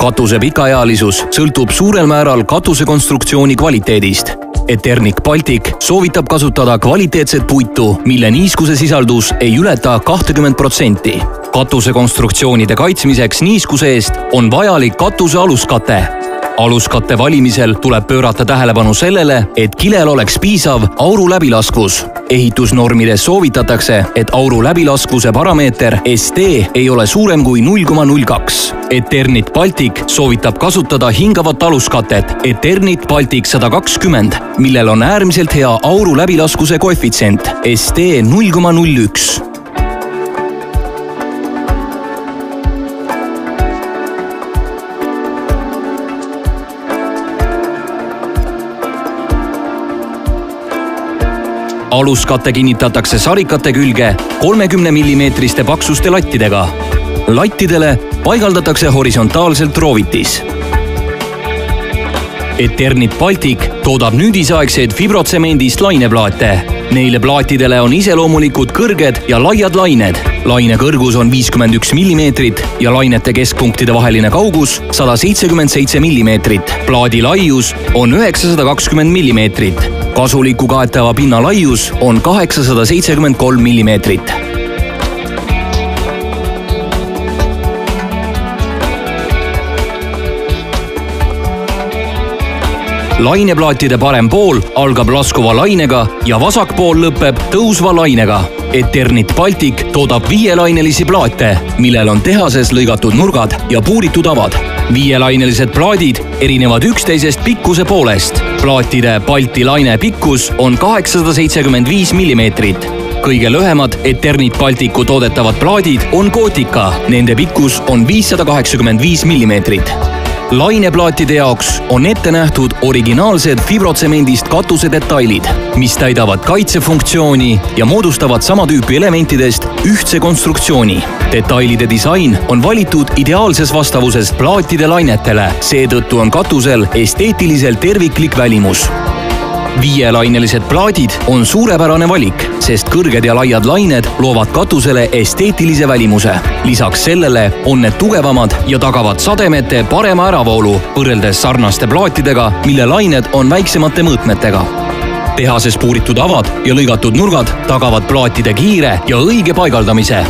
Katuse pikaealisus sõltub suurel määral katuse konstruktsiooni kvaliteedist. Eternic Baltic soovitab kasutada kvaliteetset puitu, mille niiskuse sisaldus ei ületa 20%. Katuse konstruktsioonide kaitsmiseks niiskuse eest on vajalik katuse aluskate. Aluskatte valimisel tuleb pöörata tähelepanu sellele, et kilel oleks piisav auru läbilaskvus. Ehitusnormides soovitatakse, et auru läbilaskvuse parameeter ST ei ole suurem kui 0,02. Eternic Baltic soovitab kasutada hingavat aluskatet Eternic Baltic 120, millel on äärmiselt hea auru läbilaskvuse koefitsient ST 0,01. Aluskatte kinnitatakse sarikate külge 30 mm paksuste lattidega. Lattidele paigaldatakse horisontaalselt roovitis. Eternic Baltic toodab nüüdisaegseid fibrotsemendist laineplaate. Neile plaatidele on iseloomulikud kõrged ja laiad lained. Laine kõrgus on 51 mm ja lainete keskpunktide vaheline kaugus 177 mm. Plaadi laius on 920 mm. Kasuliku kaetava pinna laius on 873 mm. Laineplaatide parem pool algab laskuva lainega ja vasak pool lõpeb tõusva lainega. Eternic Baltic toodab 5-lainelisi plaate, millel on tehases lõigatud nurgad ja puuritud avad. 5-lainelised plaadid erinevad üksteisest pikkuse poolest. Plaatide Balti laine pikkus on 875 mm. Kõige lühemad Eternic Balticu toodetavad plaadid on Gotika. Nende pikkus on 585 mm. Laineplaatide jaoks on ette nähtud originaalsed fibrotsemendist katuse detailid, mis täidavad kaitsefunktsiooni ja moodustavad sama tüüpi elementidest ühtse konstruktsiooni. Detailide disain on valitud ideaalses vastavuses plaatide lainetele, seetõttu on katusel esteetiliselt terviklik välimus. 5-lainelised plaadid on suurepärane valik, sest kõrged ja laiad lained loovad katusele esteetilise välimuse. Lisaks sellele on need tugevamad ja tagavad sademete parema äravoolu võrreldes sarnaste plaatidega, mille lained on väiksemate mõõtmetega. Tehases puuritud avad ja lõigatud nurgad tagavad plaatide kiire ja õige paigaldamise.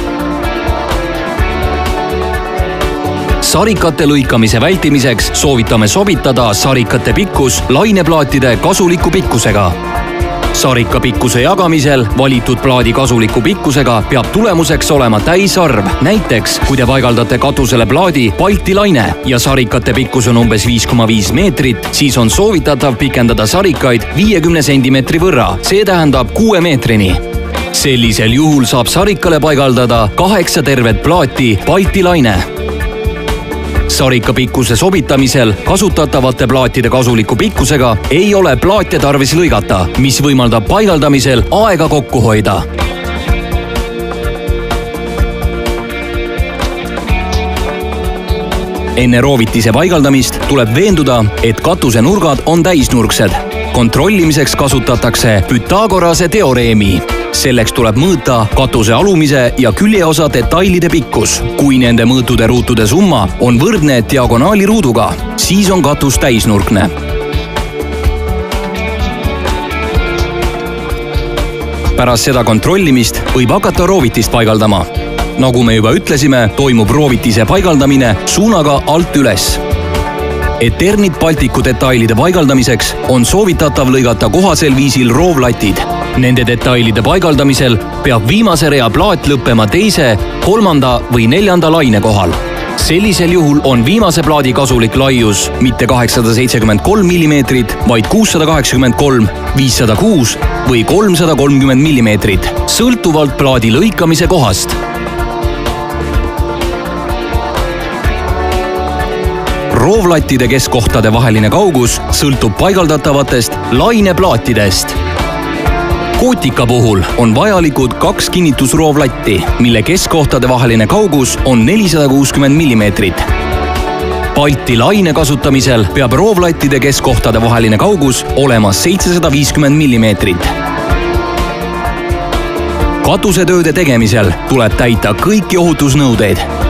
Sarikate lõikamise vältimiseks soovitame sobitada sarikate pikkus laineplaatide kasuliku pikkusega. Sarika pikkuse jagamisel valitud plaadi kasuliku pikkusega peab tulemuseks olema täisarv. Näiteks, kui te paigaldate katusele plaadi Balti laine ja sarikate pikkus on umbes 5,5 meetrit, siis on soovitatav pikendada sarikaid 50 cm võrra, see tähendab 6 meetrini. Sellisel juhul saab sarikale paigaldada 8 tervet plaati Balti laine. Sarika pikkuse sobitamisel kasutatavate plaatide kasuliku pikkusega ei ole plaate tarvis lõigata, mis võimaldab paigaldamisel aega kokku hoida. Enne roovitise paigaldamist tuleb veenduda, et katuse nurgad on täisnurksed. Kontrollimiseks kasutatakse Pythagorase teoreemi. Selleks tuleb mõõta katuse alumise ja küljeosa detailide pikkus. Kui nende mõõtude ruutude summa on võrdne diagonaali ruuduga, siis on katus täisnurkne. Pärast seda kontrollimist võib hakata roovitist paigaldama. Nagu me juba ütlesime, toimub roovitise paigaldamine suunaga alt üles. Eternic Balticu detailide paigaldamiseks on soovitatav lõigata kohasel viisil roovlatid. Nende detailide paigaldamisel peab viimase rea plaat lõppema teise, 3. või 4. laine kohal. Sellisel juhul on viimase plaadi kasulik laius mitte 873 mm, vaid 683, 506 või 330 mm, sõltuvalt plaadi lõikamise kohast. Roovlattide keskkohtade vaheline kaugus sõltub paigaldatavatest laineplaatidest. Gotika puhul on vajalikud 2 kinnitusroovlatti, mille keskkohtade vaheline kaugus on 460 mm. Balti laine kasutamisel peab roovlattide keskkohtade vaheline kaugus olema 750 mm. Katusetööde tegemisel tuleb täita kõiki ohutusnõudeid.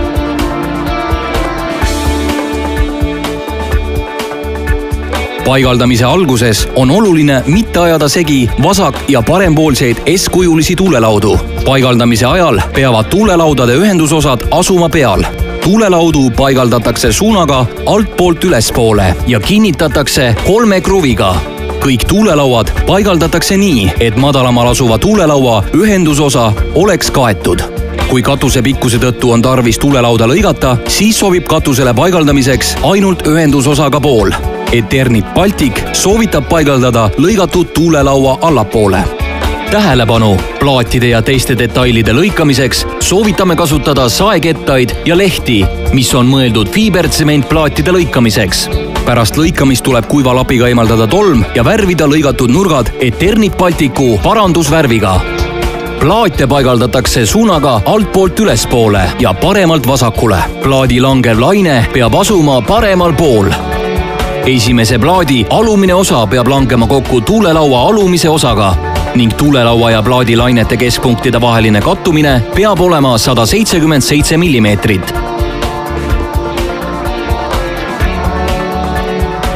paigaldamise alguses on oluline mitte ajada segi vasak- ja parempoolseid S-kujulisi tuulelaudu. Paigaldamise ajal peavad tuulelaudade ühendusosad asuma peal. Tuulelaudu paigaldatakse suunaga altpoolt ülespoole ja kinnitatakse 3 kruviga. Kõik tuulelauad paigaldatakse nii, et madalamal asuva tuulelaua ühendusosa oleks kaetud. Kui katuse pikkuse tõttu on tarvis tuulelauda lõigata, siis sobib katusele paigaldamiseks ainult ühendusosaga pool. Eternit Baltic soovitab paigaldada lõigatud tuulelaua allapoole. Tähelepanu! Plaatide ja teiste detailide lõikamiseks soovitame kasutada saekettaid ja lehti, mis on mõeldud fiibertsementplaatide lõikamiseks. Pärast lõikamist tuleb kuiva lapiga eemaldada tolm ja värvida lõigatud nurgad Eternit Balticu parandusvärviga. Plaate paigaldatakse suunaga altpoolt ülespoole ja paremalt vasakule. Plaadi langev laine peab asuma paremal pool. Esimese plaadi alumine osa peab langema kokku tuulelaua alumise osaga ning tuulelaua ja plaadi lainete keskpunktide vaheline kattumine peab olema 177 millimeetrit.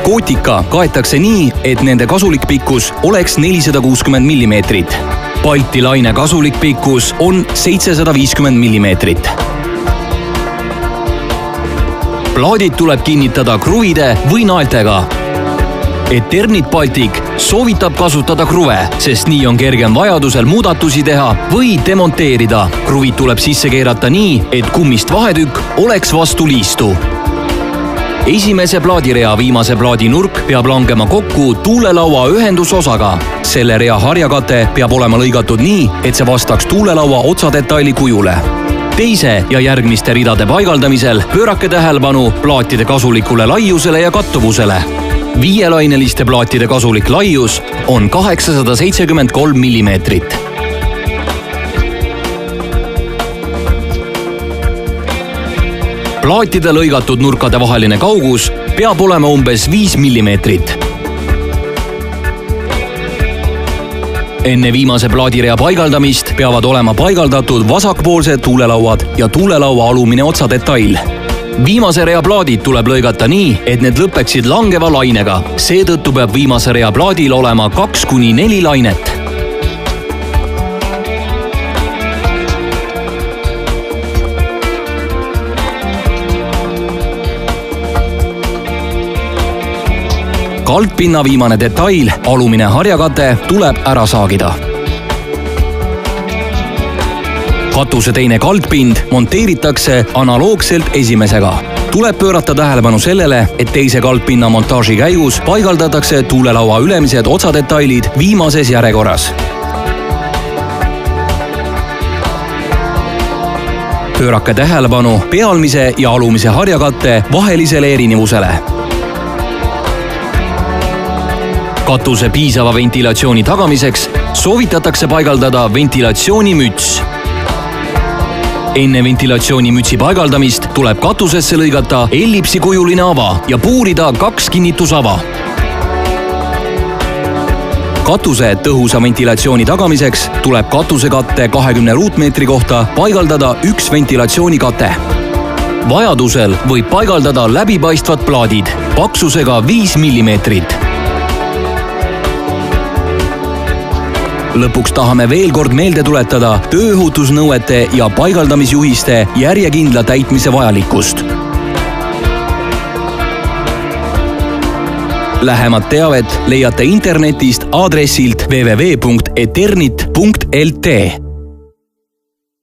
Kootika kaetakse nii, et nende kasulik pikkus oleks 460 millimeetrit. Balti laine kasulik pikkus on 750 millimeetrit. Plaadid tuleb kinnitada kruvide või naeltega. Eternit Baltic soovitab kasutada kruve, sest nii on kergem vajadusel muudatusi teha või demonteerida. Kruvid tuleb sisse keerata nii, et kummist vahetükk oleks vastu liistu. Esimese plaadirea viimase plaadi nurk peab langema kokku tuulelaua ühendusosaga. Selle rea harjakate peab olema lõigatud nii, et see vastaks tuulelaua otsadetaili kujule. Teise ja järgmiste ridade paigaldamisel pöörake tähelepanu plaatide kasulikule laiusele ja kattuvusele. 5-laineliste plaatide kasulik laius on 873 millimeetrit. Plaatide lõigatud nurkade vaheline kaugus peab olema umbes 5 millimeetrit. Enne viimase plaadirea paigaldamist peavad olema paigaldatud vasakpoolsed tuulelauad ja tuulelaua alumine otsadetail. Viimase rea plaadid tuleb lõigata nii, et need lõpeksid langeva lainega. Seetõttu peab viimase rea plaadil olema 2–4 lainet. Kaldpinna viimane detail, alumine harjakate, tuleb ära saagida. Katuse teine kaldpind monteeritakse analoogselt esimesega. Tuleb pöörata tähelepanu sellele, et teise kaldpinna montaaži käigus paigaldatakse tuulelaua ülemised otsadetailid viimases järjekorras. Pöörake tähelepanu pealmise ja alumise harjakatte vahelisele erinevusele. Katuse piisava ventilatsiooni tagamiseks soovitatakse paigaldada ventilatsioonimüts. Enne ventilatsioonimütsi paigaldamist tuleb katusesse lõigata ellipsikujuline ava ja puurida 2 kinnitusava. Katuse tõhusa ventilatsiooni tagamiseks tuleb katusekatte 20 ruutmeetri kohta paigaldada 1 ventilatsioonikate. Vajadusel võib paigaldada läbipaistvad plaadid paksusega 5 millimeetrit. Lõpuks tahame veel kord meelde tuletada tööohutusnõuete ja paigaldamisjuhiste järjekindla täitmise vajalikkust. Lähemat teavet leiate internetist aadressilt www.eternit.lt.